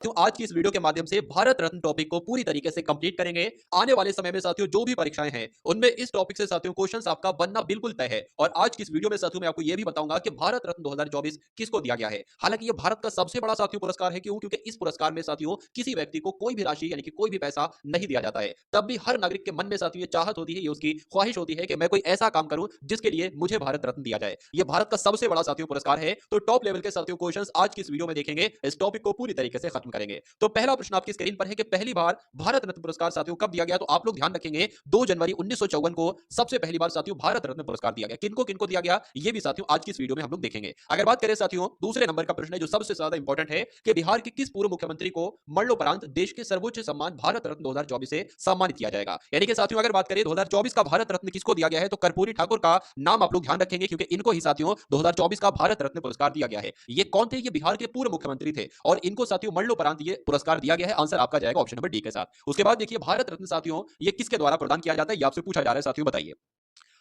तो आज की इस वीडियो के माध्यम से भारत रत्न टॉपिक को पूरी तरीके से कंप्लीट करेंगे। आने वाले समय में साथियों जो भी परीक्षाएं हैं उनमें इस टॉपिक से साथियों क्वेश्चंस आपका बनना बिल्कुल तय है। और आज की इस वीडियो में साथियों मैं आपको यह भी बताऊंगा कि भारत रत्न 2024 किसको दिया गया है। हालांकि यह भारत का सबसे बड़ा साथियों पुरस्कार है। क्यों? क्योंकि इस पुरस्कार में साथियों किसी व्यक्ति को कोई भी राशि यानी कि कोई भी पैसा नहीं दिया जाता है। तब भी हर नागरिक के मन में साथियों ये चाहत होती है, ये उसकी ख्वाहिश होती है कि मैं कोई ऐसा काम करूं जिसके लिए मुझे भारत रत्न दिया जाए। यह भारत का सबसे बड़ा साथियों पुरस्कार है। तो टॉप लेवल के साथियों क्वेश्चंस आज की इस वीडियो में देखेंगे, इस टॉपिक को पूरी तरीके से खत्म करेंगे। तो पहला प्रश्न आपकी स्क्रीन पर है कि पहली बार भारत रत्न पुरस्कार साथियों कब दिया गया। तो आप लोग ध्यान रखेंगे 2 जनवरी 1954 को सबसे पहली बार साथियों भारत रत्न पुरस्कार दिया गया। किनको किनको दिया गया ये भी साथियों आज की इस वीडियो में हम लोग देखेंगे। अगर बात करें साथियों दूसरे नंबर का प्रश्न है जो सबसे ज्यादा इंपॉर्टेंट है कि बिहार के किस पूर्व मुख्यमंत्री को मरणोपरांत देश के सर्वोच्च सम्मान भारत रत्न 2024 से सम्मानित किया जाएगा। यानी कि साथियों अगर बात करें 2024 का भारत रत्न किसको दिया गया है तो कर्पूरी ठाकुर का नाम आप लोग ध्यान रखेंगे, क्योंकि इनको ही साथियों 2024 का भारत रत्न पुरस्कार दिया गया है। ये कौन थे? ये बिहार के पूर्व मुख्यमंत्री थे और इनको साथियों मरणोपरांत ये पुरस्कार दिया गया है। आंसर आपका जाएगा ऑप्शन नंबर डी के साथ। उसके बाद देखिए भारत रत्न साथियों ये किसके द्वारा प्रदान किया जाता है, ये आपसे पूछा जा रहा है साथियों, बताइए।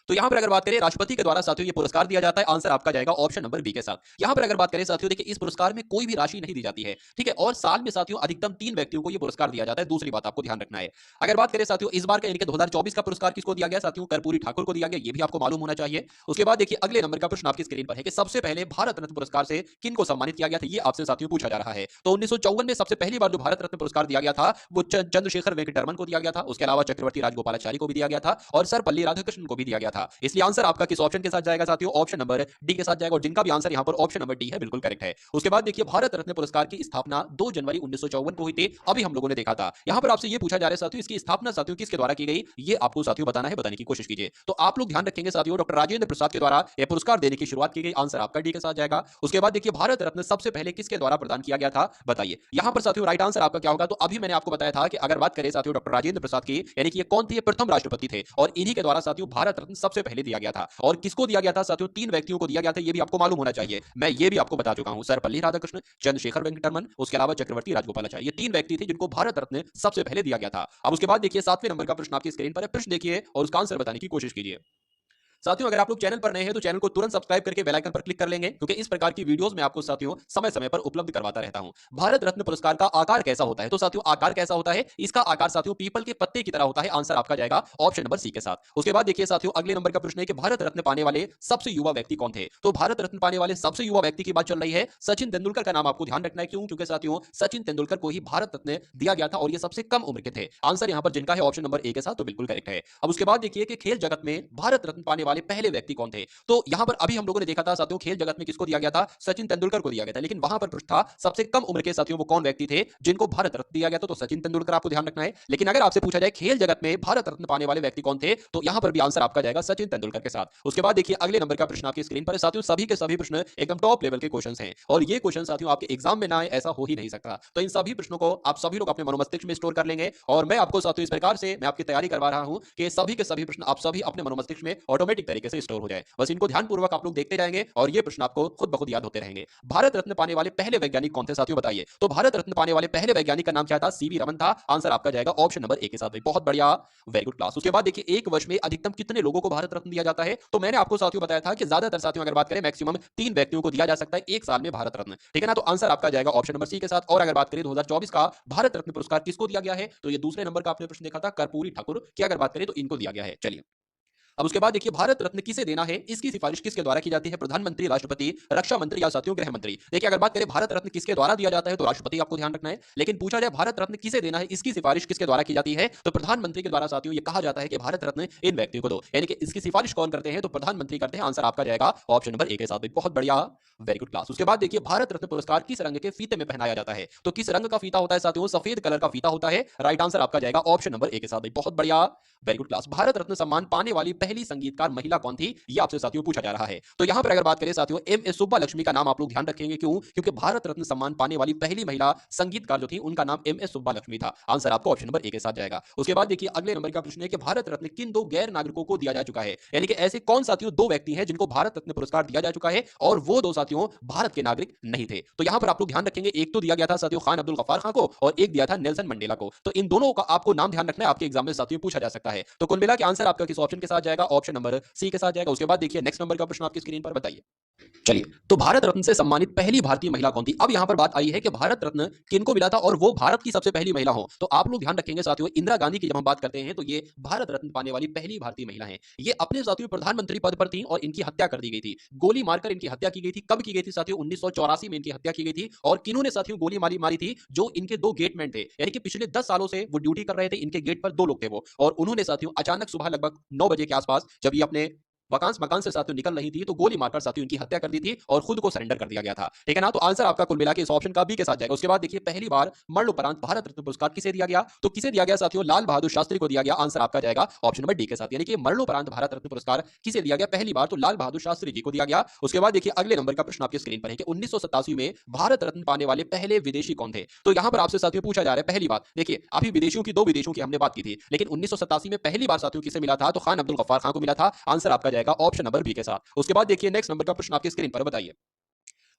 तो यहां पर अगर बात करें राष्ट्रपति के द्वारा साथियों ये पुरस्कार दिया जाता है। आंसर आपका जाएगा ऑप्शन नंबर बी के साथ। यहां पर अगर बात करें साथियों देखिए इस पुरस्कार में कोई भी राशि नहीं दी जाती है, ठीक है, और साल में साथियों अधिकतम 3 व्यक्तियों को ये पुरस्कार दिया जाता है। दूसरी बात आपको ध्यान रखना है। अगर बात करें साथियों इस बार का यानी कि 2024 का पुरस्कार किसको दिया गया साथियों, कर्पूरी ठाकुर को दिया गया, ये भी आपको मालूम होना चाहिए। उसके बाद देखिए अगले नंबर का प्रश्न आपकी स्क्रीन पर है कि सबसे पहले भारत रत्न पुरस्कार से किनको सम्मानित किया गया था, ये आपसे साथियों पूछा जा रहा है। तो 1954 में सबसे पहली बार जो भारत रत्न पुरस्कार दिया गया था वो चंद्रशेखर वेंकटरमन को दिया गया था। उसके अलावा चक्रवर्ती राजगोपालाचारी को भी दिया गया था और सर्वपल्ली राधाकृष्णन को भी दिया गया था। इसलिए आंसर आपका किस ऑप्शन के साथ जाएगा साथियों, ऑप्शन नंबर डी के साथ जाएगा। और जिनका भी आंसर यहां पर ऑप्शन नंबर डी है बिल्कुल करेक्ट है। उसके बाद देखिए भारत रत्न पुरस्कार की स्थापना 2 जनवरी 1954 को हुई थी। अभी हम लोगों ने देखा था। यहां पर आपसे ये पूछा जा रहा है साथियों इसकी स्थापना साथियों किसके द्वारा की गई, ये आपको साथियों बताना है, बताने की कोशिश कीजिए। तो आप लोग ध्यान रखेंगे साथियों डॉक्टर राजेंद्र प्रसाद के द्वारा यह पुरस्कार देने की शुरुआत की गई। आंसर आपका डी के साथ जाएगा। उसके बाद देखिए भारत रत्न सबसे पहले किसके द्वारा प्रदान किया गया था, बताइए। यहां पर साथियों राइट आंसर आपका क्या होगा, तो अभी मैंने आपको बताया था कि अगर बात करें साथियों डॉक्टर राजेंद्र प्रसाद की यानी कि ये कौन थे, ये प्रथम राष्ट्रपति थे और इन्हीं के द्वारा साथियों भारत रत्न सबसे पहले दिया गया था। और किसको दिया गया था साथियों, 3 व्यक्तियों को दिया गया था, ये भी आपको मालूम होना चाहिए। मैं ये भी आपको बता चुका हूं, सर्वपल्ली राधाकृष्णन, चंद्रशेखर वेंकटरमन, उसके अलावा चक्रवर्ती राजगोपालाचारी, ये 3 व्यक्ति थे जिनको भारत रत्न सबसे पहले दिया गया था। अब उसके बाद देखिए 7वें नंबर का प्रश्न आपकी स्क्रीन पर है। प्रश्न देखिए और उसका आंसर बताने की कोशिश कीजिए। साथियों अगर आप लोग चैनल पर नए हैं तो चैनल को तुरंत सब्सक्राइब करके बेल आइकन पर क्लिक कर लेंगे, क्योंकि इस प्रकार की वीडियोस मैं आपको साथियों समय समय पर उपलब्ध करवाता रहता हूं। भारत रत्न पुरस्कार का आकार कैसा होता है, तो साथियों आकार कैसा होता है, इसका आकार साथियों पीपल के पत्ते की तरह होता है। आंसर आपका जाएगा ऑप्शन नंबर सी के साथ। उसके बाद देखिए साथियों अगले नंबर का प्रश्न है कि भारत रत्न पाने वाले सबसे युवा व्यक्ति कौन थे। तो भारत रत्न पाने वाले सबसे युवा व्यक्ति की बात चल रही है। सचिन तेंदुलकर का नाम आपको ध्यान रखना है। क्यों? क्योंकि साथियों सचिन तेंदुलकर को ही भारत रत्न दिया गया था और ये सबसे कम उम्र के थे। आंसर यहां पर जिनका है ऑप्शन नंबर ए के साथ, तो बिल्कुल करेक्ट है। अब उसके बाद देखिए कि खेल जगत में भारत रत्न पाने वाले पहले व्यक्ति कौन थे। तो यहां पर अभी हम लोगों ने देखा था साथियों खेल जगत में किसको दिया गया था, सचिन तेंदुलकर को दिया गया था। लेकिन वहां पर प्रश्न था सबसे कम उम्र के साथियों वो कौन व्यक्ति थे जिनको भारत रत्न दिया गया था, तो सचिन तेंदुलकर आपको ध्यान रखना है। लेकिन अगर आपसे पूछा जाए खेल जगत में भारत रत्न पाने वाले व्यक्ति कौन थे, तो यहां पर भी आंसर आपका जाएगा सचिन तेंदुलकर के साथ। उसके बाद देखिए अगले नंबर का प्रश्न आपकी स्क्रीन पर है। साथियों सभी के सभी प्रश्न एकदम टॉप लेवल के क्वेश्चन हैं और ये क्वेश्चन साथियों आपके एग्जाम में ना आए ऐसा हो ही नहीं सकता। तो इन सभी प्रश्नों को आप सभी लोग अपने मनोमस्तिष्क में स्टोर कर लेंगे और मैं आपको साथियों इस प्रकार से मैं आपकी तैयारी करवा रहा हूं कि सभी के सभी प्रश्न आप सभी अपने मनोमस्तिष्क में ऑटोमेटिक तरीके से स्टोर हो जाए। बस इनको ध्यानपूर्वक आप लोग देखते जाएंगे और ये प्रश्न आपको खुद ब खुद याद होते रहेंगे। भारत रत्न पाने वाले पहले वैज्ञानिक कौन थे साथियों, बताइए। तो भारत रत्न पाने वाले पहले वैज्ञानिक का नाम क्या था, सीवी रमन था। आंसर आपका जाएगा ऑप्शन नंबर ए के साथ। बहुत बढ़िया, वेरी गुड क्लास। उसके बाद देखिए एक वर्ष में अधिकतम कितने लोगों को भारत रत्न दिया जाता है। तो मैंने आपको साथियों बताया था कि ज्यादातर साथियों अगर बात करें मैक्सिमम 3 व्यक्तियों को दिया जा सकता है एक साल में भारत रत्न, ठीक है ना। तो आंसर आपका जाएगा ऑप्शन नंबर सी के साथ। और अगर बात करें 2024 का भारत रत्न पुरस्कार किसको दिया गया है, तो ये दूसरे नंबर का आपने प्रश्न देखा था कर्पूरी ठाकुर की अगर बात करें तो इनको दिया गया है। चलिए अब उसके बाद देखिए भारत रत्न किसे देना है, इसकी सिफारिश किसके द्वारा की जाती है, प्रधानमंत्री, राष्ट्रपति, रक्षा मंत्री या साथियों गृह मंत्री। देखिए अगर बात करें भारत रत्न किसके द्वारा दिया जाता है तो राष्ट्रपति आपको ध्यान रखना है। लेकिन पूछा जाए भारत रत्न किसे देना है, इसकी सिफारिश किसके द्वारा की जाती है, तो प्रधानमंत्री के द्वारा साथियों ये कहा जाता है कि भारत रत्न इन व्यक्तियों को दो। यानी कि इसकी सिफारिश कौन करते हैं, तो प्रधानमंत्री करते हैं। आंसर आपका जाएगा ऑप्शन नंबर ए के साथ। बहुत बढ़िया, वेरी गुड क्लास। उसके बाद देखिए भारत रत्न पुरस्कार किस रंग के फीते में पहनाया जाता है, तो किस रंग का फीता होता है साथियों, सफेद कलर का फीता होता है। राइट आंसर आपका जाएगा ऑप्शन नंबर ए के साथ। बहुत बढ़िया, very good class. Bharat Ratna सम्मान पाने वाली पहली संगीतकार महिला कौन थी, ये आपसे साथियों पूछा जा रहा है। तो यहां पर अगर बात करें साथियों एम एस सुब्बा लक्ष्मी का नाम आप लोग ध्यान रखेंगे। क्यों? क्योंकि भारत रत्न सम्मान पाने वाली पहली महिला संगीतकार जो थी उनका नाम एम एस सुब्बा लक्ष्मी था। आंसर आपको ऑप्शन नंबर ए के साथ जाएगा। उसके बाद देखिए अगले नंबर का प्रश्न है कि भारत रत्न किन 2 गैर नागरिकों को दिया जा चुका है। यानी कि ऐसे कौन साथियों 2 व्यक्ति हैं जिनको भारत रत्न पुरस्कार दिया जा चुका है और वो 2 साथियों भारत के नागरिक नहीं थे। तो यहां पर आप लोग ध्यान रखेंगे एक तो दिया गया था साथियों खान अब्दुल गफ्फार खान को और एक दिया था नेल्सन मंडेला को। तो इन दोनों का आपको नाम ध्यान रखना है, आपके एग्जाम में साथियों पूछा जा सकता है। तो कुल मिला के आंसर आपका किस ऑप्शन के साथ जाएगा, ऑप्शन नंबर सी के साथ जाएगा। उसके बाद देखिए नेक्स्ट नंबर का प्रश्न आपकी स्क्रीन पर, बताइए। चलिए, तो भारत रत्न से सम्मानित पहली भारतीय महिला कौन थी? अब यहाँ पर बात आई है कि भारत रत्न किनको मिला था और वो भारत की सबसे पहली महिला हो। तो आप लोग ध्यान रखेंगे साथियों, इंदिरा गांधी की जब हम बात करते हैं तो ये भारत रत्न पाने वाली पहली भारतीय महिला हैं। ये अपने साथियों प्रधानमंत्री पद पर थी और इनकी हत्या कर दी गई थी। गोली मारकर इनकी हत्या की गई थी। कब की गई थी साथियों? 1984 में इनकी हत्या की गई थी। और किन्होंने साथियों गोली मारी थी? जो इनके 2 गेटमैन थे। यानी कि पिछले 10 सालों से वो ड्यूटी कर रहे थे। इनके गेट पर 2 लोग थे वो, और उन्होंने साथियों अचानक सुबह लगभग 9 बजे के आसपास जब ये अपने वकांस मकान से साथियों निकल रही थी तो गोली मारकर साथियों इनकी हत्या कर दी थी और खुद को सरेंडर कर दिया गया था। ठीक है ना? तो आंसर आपका कुल मिला के इस ऑप्शन का बी के साथ जाएगा। उसके बाद देखिए, पहली बार मरणोपरांत भारत रत्न पुरस्कार किसे दिया गया? तो किसे दिया गया साथियों? लाल बहादुर शास्त्री को दिया गया। आंसर आपका जाएगा ऑप्शन नंबर डी के साथ। यानी कि मरणोपरांत भारत रत्न पुरस्कार किसे दिया गया पहली बार? तो लाल बहादुर शास्त्री जी को दिया गया। उसके बाद देखिए, अगले नंबर का प्रश्न आपकी स्क्रीन पर है कि 1987 में भारत रत्न पाने वाले पहले विदेशी कौन थे? तो यहां पर आपसे साथियों पूछा जा रहा है पहली बात। देखिए, अभी विदेशियों की 2 विदेशियों की हमने बात की थी, लेकिन 1987 में पहली बार साथियों किसे मिला था? तो खान अब्दुल गफ्फार खान को मिला था। आंसर आपका जाएगा ऑप्शन नंबर बी के साथ। उसके बाद देखिए, नेक्स्ट नंबर का प्रश्न आपकी स्क्रीन पर बताइए।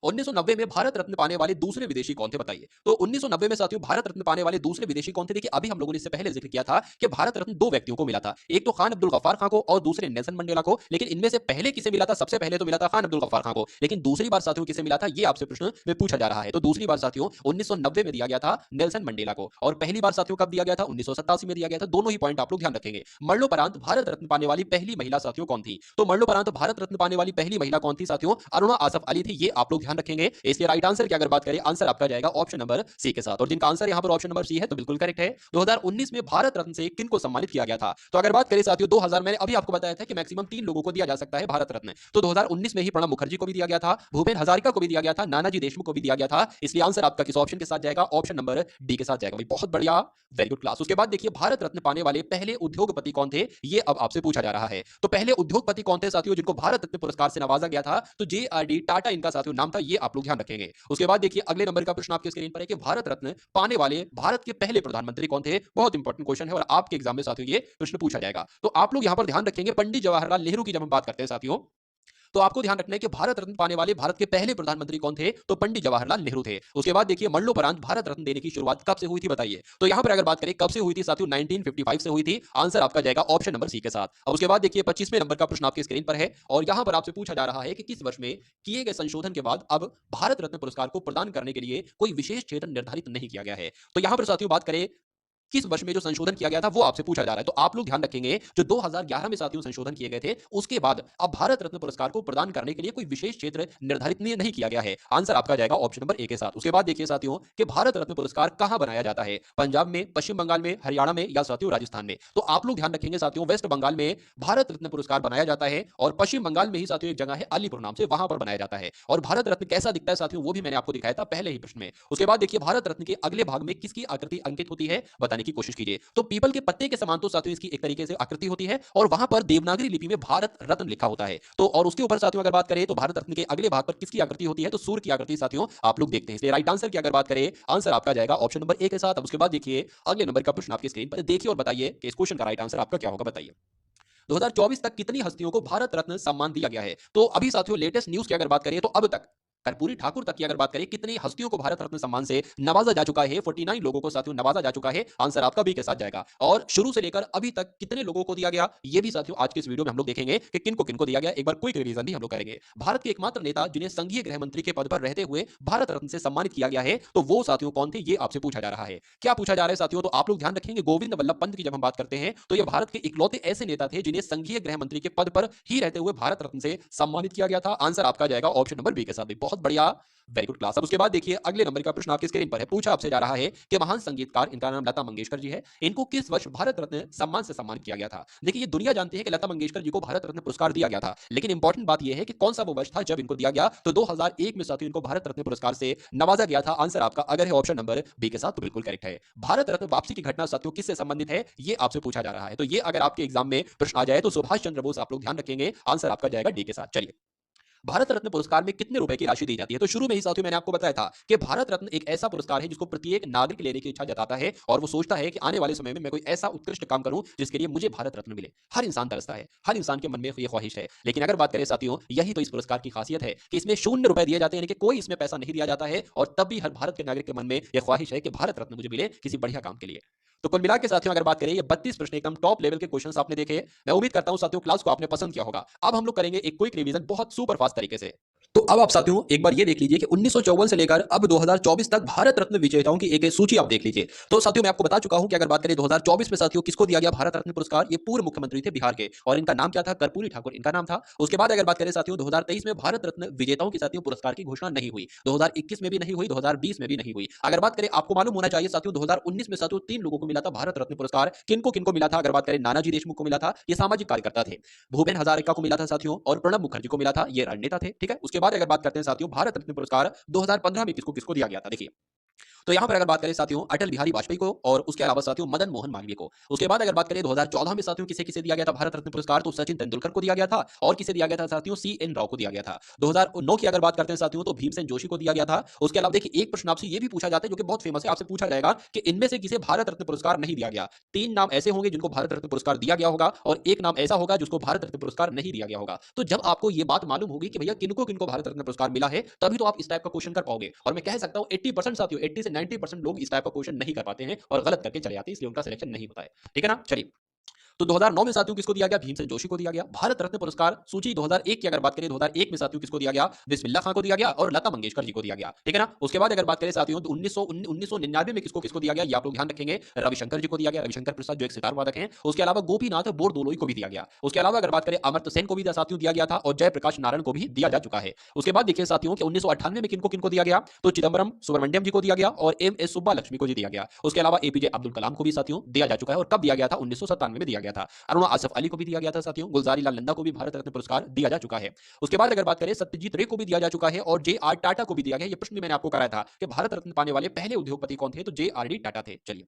1990 में भारत रत्न पाने वाले दूसरे विदेशी कौन थे बताइए? तो 1990 में साथियों भारत रत्न पाने वाले दूसरे विदेशी कौन थे? देखिए, अभी हम लोगों ने इससे पहले जिक्र किया था कि भारत रत्न 2 व्यक्तियों को मिला था। एक तो खान अब्दुल गफ्फार खान को और दूसरे नेल्सन मंडेला को। लेकिन इनमें से पहले किसे मिला था? सबसे पहले तो मिला था खान अब्दुल गफ्फार खान को। लेकिन दूसरी बार साथियों किसे मिला था? ये आपसे प्रश्न में पूछा जा रहा है। तो दूसरी बार साथियों 1990 में दिया गया था नेल्सन मंडेला को, और पहली बार साथियों कब दिया गया था? 1987 में दिया गया था। दोनों ही पॉइंट आप लोग ध्यान रखेंगे। मरणोपरांत भारत रत्न पाने वाली पहली महिला साथियों कौन थी? तो मरणोपरांत भारत रत्न पाने वाली पहली महिला कौन थी साथियों? अरुणा आसफ अली थी। ये आप लोग ध्यान रखेंगे। इसलिए राइट आंसर की अगर बात करें, आंसर आपका जाएगा ऑप्शन नंबर सी के साथ। और जिनका आंसर यहां पर ऑप्शन नंबर सी है तो बिल्कुल करेक्ट है। 2019 में भारत रत्न से किनको सम्मानित किया गया था? तो अगर बात करें साथियों 2000, मैंने अभी आपको बताया था कि मैक्सिमम 3 लोगों को दिया जा सकता है भारत रत्न। तो 2019 में ही प्रणब मुखर्जी को भी दिया गया था, भूपेन हजारिका को भी दिया गया था, नानाजी देशमुख को भी दिया गया था। इसलिए आंसर आपका किस ऑप्शन के साथ जाएगा? ऑप्शन नंबर डी के साथ जाएगा। भाई बहुत बढ़िया, वेरी गुड क्लास। उसके बाद देखिए, भारत रत्न पाने वाले पहले उद्योगपति कौन थे? ये अब आपसे पूछा जा रहा है। तो पहले उद्योगपति कौन थे साथियों जिनको भारत रत्न पुरस्कार से नवाजा गया था? तो जे आर डी टाटा इनका साथियों नाम था। ये आप लोग ध्यान रखेंगे। उसके बाद देखिए, अगले नंबर का प्रश्न आपके स्क्रीन पर है कि भारत रत्न पाने वाले भारत के पहले प्रधानमंत्री कौन थे? बहुत इंपॉर्टेंट क्वेश्चन है और आपके एग्जाम में साथियों ये प्रश्न पूछा जाएगा। तो आप लोग यहां पर ध्यान रखेंगे, पंडित जवाहरलाल नेहरू की जब हम बात करते हैं साथियों, तो आपको ध्यान रखना है कि भारत रत्न पाने वाले भारत के पहले प्रधानमंत्री कौन थे? तो पंडित जवाहरलाल नेहरू थे। उसके बाद देखिए, मरणोपरांत भारत रत्न देने की शुरुआत कब से हुई थी बताइए? तो यहां पर अगर बात करें कब से हुई थी साथियों, 1955 से हुई थी। आंसर आपका जाएगा ऑप्शन नंबर सी के साथ। अब उसके बाद देखिए, 25वें नंबर का प्रश्न आपकी स्क्रीन पर है और यहां पर आपसे पूछा जा रहा है कि किस वर्ष में किए गए संशोधन के बाद अब भारत रत्न पुरस्कार को प्रदान करने के लिए कोई विशेष क्षेत्र निर्धारित नहीं किया गया है। तो यहां पर साथियों बात करें किस वर्ष में जो संशोधन किया गया था वो आपसे पूछा जा रहा है। तो आप लोग ध्यान रखेंगे, जो 2011 में साथियों संशोधन किए गए थे, उसके बाद अब भारत रत्न पुरस्कार को प्रदान करने के लिए कोई विशेष क्षेत्र निर्धारित नहीं किया गया है। आंसर आपका जाएगा ऑप्शन नंबर ए के साथ। उसके बाद देखिए साथियों कि भारत रत्न पुरस्कार कहां बनाया जाता है? पंजाब में, पश्चिम बंगाल में, हरियाणा में या साथियों राजस्थान में? तो आप लोग ध्यान रखेंगे साथियों, वेस्ट बंगाल में भारत रत्न पुरस्कार बनाया जाता है और पश्चिम बंगाल में ही साथियों एक जगह है अलीपुर नाम से, वहां पर बनाया जाता है। और भारत रत्न कैसा दिखता है साथियों, वो भी मैंने आपको दिखाया था पहले ही प्रश्न में। उसके बाद देखिए, भारत रत्न के अगले भाग में किसकी आकृति अंकित होती है, बताने की कोशिश कीजिए। तो पीपल के पत्ते के समान तो साथियों इसकी एक तरीके से आकृति होती है और वहां पर देवनागरी लिपि में भारत रत्न लिखा होता है। तो और उसके ऊपर साथियों अगर बात करें तो भारत रत्न के अगले भाग पर किसकी आकृति होती है? तो सूर्य की आकृति साथियों आप लोग देखते हैं। इसलिए राइट आंसर की अगर बात करें, आंसर आपका जाएगा ऑप्शन नंबर ए के साथ। अब उसके बाद देखिए, अगले नंबर का प्रश्न आपकी स्क्रीन पर देखिए और बताइए कि इस क्वेश्चन का राइट आंसर आपका क्या होगा, बताइए। 2024 तक कितनी हस्तियों को भारत रत्न सम्मान दिया गया है? तो अभी साथियों लेटेस्ट न्यूज की अगर बात करें तो अब तक कर्पूरी ठाकुर तक की अगर बात करें, कितनी हस्तियों को भारत रत्न सम्मान से नवाजा जा चुका है? 49 लोगों को साथियों नवाजा जा चुका है। आंसर आपका बी के साथ जाएगा। और शुरू से लेकर अभी तक कितने लोगों को दिया गया, ये भी साथियों आज के इस वीडियो में हम लोग देखेंगे कि किनको किनको दिया गया। एक बार क्विक रिवीजन भी हम लोग करेंगे। भारत के एकमात्र नेता जिन्हें संघीय गृह मंत्री के पद पर रहते हुए भारत रत्न से सम्मानित किया गया है, तो वो साथियों कौन थे? ये आपसे पूछा जा रहा है। क्या पूछा जा रहा है साथियों? तो आप लोग ध्यान रखेंगे, गोविंद वल्लभ पंत की जब हम बात करते हैं तो ये भारत के इकलौते ऐसे नेता थे जिन्हें संघीय गृह मंत्री के पद पर ही रहते हुए भारत रत्न से सम्मानित किया गया था। आंसर आपका जाएगा ऑप्शन नंबर बी के साथ। बहुत बढ़िया, वेरी गुड क्लास। अब उसके बाद देखिए, अगले नंबर का प्रश्न आपकी स्क्रीन पर है। पूछा आपसे जा रहा है कि महान संगीतकार, इनका नाम लता मंगेशकर जी है, इनको किस वर्ष भारत रत्न सम्मान से सम्मानित किया गया था? देखिए, ये दुनिया जानती है कि लता मंगेशकर जी को भारत रत्न पुरस्कार दिया गया था, लेकिन इंपॉर्टेंट बात यह है कि कौन सा वो वर्ष था जब इनको दिया गया? तो 2001 में साथियों इनको भारत रत्न पुरस्कार से नवाजा गया था। आंसर आपका अगर है ऑप्शन नंबर बी के साथ तो बिल्कुल करेक्ट है। भारत रत्न वापसी की घटना साथियों किससे संबंधित है, ये आपसे पूछा जा रहा है। तो ये अगर आपके एग्जाम में प्रश्न आ जाए तो सुभाष चंद्र बोस आप लोग ध्यान रखेंगे। आंसर आपका जाएगा डी के साथ। चलिए, भारत रत्न पुरस्कार में कितने रुपए की राशि दी जाती है? तो शुरू में ही साथियों मैंने आपको बताया था कि भारत रत्न एक ऐसा पुरस्कार है जिसको प्रत्येक नागरिक लेने की इच्छा जताता है और वो सोचता है कि आने वाले समय में मैं कोई ऐसा उत्कृष्ट काम करूं जिसके लिए मुझे भारत रत्न मिले। हर इंसान तरसता है, हर इंसान के मन में ये ख्वाहिश है। लेकिन अगर बात करें साथियों, यही तो इस पुरस्कार की खासियत है कि इसमें शून्य रुपए दिए जाते हैं, यानी कि कोई इसमें पैसा नहीं दिया जाता है और तब भी हर भारत के नागरिक के मन में यह ख्वाहिश है कि भारत रत्न मुझे मिले किसी बढ़िया काम के लिए। तो कुल मिला के साथियों अगर बात करें, ये 32 प्रश्न एकदम टॉप लेवल के क्वेश्चंस आपने देखे। मैं उम्मीद करता हूं साथियों क्लास को आपने पसंद किया होगा। अब हम लोग करेंगे एक क्विक रिवीजन बहुत सुपर फास्ट तरीके से। तो अब आप साथियों एक बार ये देख लीजिए कि 1954 से लेकर अब 2024 तक भारत रत्न विजेताओं की एक सूची आप देख लीजिए। तो साथियों मैं आपको बता चुका हूं कि अगर बात करें 2024 में साथियों किसको दिया गया भारत रत्न पुरस्कार, ये पूर्व मुख्यमंत्री थे बिहार के और इनका नाम क्या था, कर्पूरी ठाकुर इनका नाम था। उसके बाद अगर बात करें साथियों 2023 में भारत रत्न विजेताओं की साथियों पुरस्कार की घोषणा नहीं हुई, 2021 में भी नहीं हुई, 2020 में भी नहीं हुई। अगर बात करें, आपको मालूम होना चाहिए साथियों 2019 में साथियों 3 लोगों को मिला था भारत रत्न पुरस्कार। किनको किनको मिला था? अगर बात करें नानाजी देशमुख को मिला था, ये सामाजिक कार्यकर्ता थे। भूपेन हजारिका को मिला था साथियों, और प्रणब मुखर्जी को मिला था, ये रणनेता थे। ठीक है, उसके बाद अगर बात करते हैं साथियों भारत रत्न पुरस्कार 2015 में किसको किसको दिया गया था, देखिए। तो यहां पर अगर बात करें साथियों अटल बिहारी वाजपेयी को, और उसके अलावा साथियों मदन मोहन मालवीय को। उसके बाद अगर बात करें 2014 में साथियों किसे किसे दिया गया था भारत रत्न पुरस्कार, तो सचिन तेंदुलकर को दिया गया था, और किसे दिया गया था साथियों, सीएन राव को दिया गया था। 2009 की अगर बात करते हैं साथियों तो भीमसेन जोशी को दिया गया था। उसके अलावा देखिए एक प्रश्न आपसे ये भी पूछा जाता है जो कि बहुत फेमस है, आपसे पूछा जाएगा कि इनमें से किसे भारत रत्न पुरस्कार नहीं दिया गया। 3 नाम ऐसे होंगे जिनको भारत रत्न पुरस्कार दिया गया होगा, और एक नाम ऐसा होगा जिसको भारत रत्न पुरस्कार नहीं दिया गया होगा। तो जब आपको ये बात मालूम होगी कि भैया किनको किनको भारत रत्न पुरस्कार मिला है, तभी तो आप इस टाइप का क्वेश्चन कर पाओगे। और मैं कह सकता हूं 80% साथियों, 80 से 90% लोग इस टाइप का क्वेश्चन नहीं कर पाते हैं और गलत करके चले जाते हैं, इसलिए उनका सिलेक्शन नहीं होता है। ठीक है ना, चलिए। तो 2009 में साथियों किसको दिया गया, भीमसेन जोशी को दिया गया। भारत रत्न पुरस्कार सूची 2001 की अगर बात करें, 2001 में साथियों किसको दिया गया, बिस्मिल्लाह खान को दिया गया और लता मंगेशकर जी को दिया गया। ठीक है ना। उसके बाद अगर बात करें साथियों तो 1999 में किसको किसको दिया गया, ये आप लोग ध्यान रखेंगे, रविशंकर जी को दिया गया, रविशंकर प्रसाद जो एक सितार वादक हैं। उसके अलावा गोपीनाथ बोरदोलोई को भी दिया गया। उसके अलावा अगर बात करें अमर्त्य सेन को भी साथियों दिया गया था, और जयप्रकाश नारायण को भी दिया जा चुका है। उसके बाद देखिए साथियों कि 1998 में किनको किनको दिया गया, तो चिदम्बरम सुब्रमण्यम जी को दिया गया और एम.एस. सुब्बा लक्ष्मी को जी दिया गया। उसके अलावा एपीजे अब्दुल कलाम को भी साथियों दिया जा चुका है, और कब दिया गया था, 1997 में दिया गया था। अरुणा आसफ अली को भी दिया गया था साथियों, गुलजारी लाल नंदा को भी भारत रत्न पुरस्कार दिया जा चुका है। उसके बाद अगर बात करें सत्यजीत रे को भी दिया जा चुका है, और जे.आर. टाटा को भी दिया गया। ये प्रश्न भी मैंने आपको कराया था कि भारत रत्न पाने वाले पहले उद्योगपति कौन थे, तो जे.आर.डी. टाटा थे। चलिए,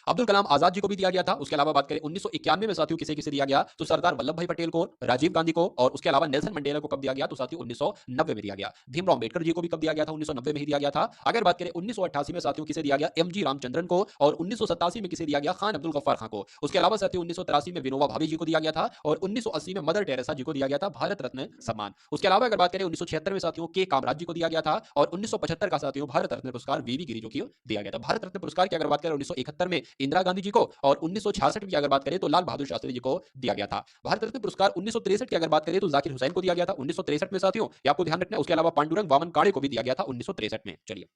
अब्दुल कलाम आजाद जी को भी दिया गया था। उसके अलावा बात करें 1991 में साथियों किसे किसे दिया गया, तो सरदार वल्लभ भाई पटेल को, राजीव गांधी को, और उसके अलावा नेल्सन मंडेला को कब दिया गया, तो साथियों 1990 में दिया गया। भीमराव अंबेडकर जी को भी कब दिया गया था, 1990 में ही दिया गया था। अगर बात करें 1988 में साथियों किसे दिया गया, एम.जी. रामचंद्रन को, और 1987 में किसे दिया गया, खान अब्दुल गफ्फार खान को। उसके अलावा साथियों 1983 में विनोबा भावे जी को दिया गया था, और 1980 में मदर टेरेसा जी को दिया गया था भारत रत्न सम्मान। उसके अलावा अगर बात करें 1976 में साथियों के कामराज जी को दिया गया था, और 1975 का साथियों भारत रत्न पुरस्कार वी.वी. गिरि जो की दिया गया था। भारत रत्न पुरस्कार की अगर बात करें 1971 में इंदिरा गांधी जी को, और 1966 की अगर बात करें तो लाल बहादुर शास्त्री जी को दिया गया था। भारत रत्न पुरस्कार 1963 की अगर बात करें तो जाकिर हुसैन को दिया गया था 1963 में साथियों, ये आपको ध्यान रखना है। उसके अलावा पांडुरंग वामन काळे को भी दिया गया था 1963 में। चलिए,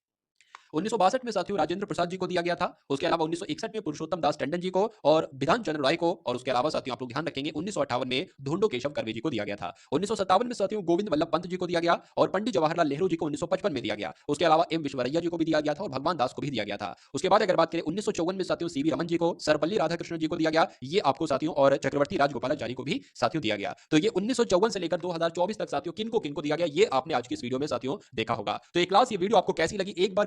1962 में साथियों राजेंद्र प्रसाद जी को दिया गया था। उसके अलावा 1961 में पुरुषोत्तम दास टंडन जी को, और विधान चंद्र राय को, और उसके अलावा साथियों आप लोग ध्यान रखेंगे 1958 में धुंडो केशव कर्वे जी को दिया गया था। 1957 में साथियों गोविंद वल्लभ पंत जी को दिया गया, और पंडित जवाहरलाल नेहरू जी को 1955 में दिया गया। उसके अलावा एम विश्वरैया जी को भी दिया गया था, और भगवान दास को भी दिया गया था। उसके बाद अगर बात करें 1954 में साथियों सीवी रमन जी को, सर्वपल्ली राधाकृष्णन जी को दिया गया, ये आपको साथियों, और चक्रवर्ती राजगोपालाचारी को भी साथियों दिया गया। तो ये 1954 से लेकर 2024 तक साथियों किनको किनको दिया गया, ये आपने आज की इस वीडियो में साथियों देखा होगा। तो एक क्लास ये वीडियो आपको कैसी लगी, एक बार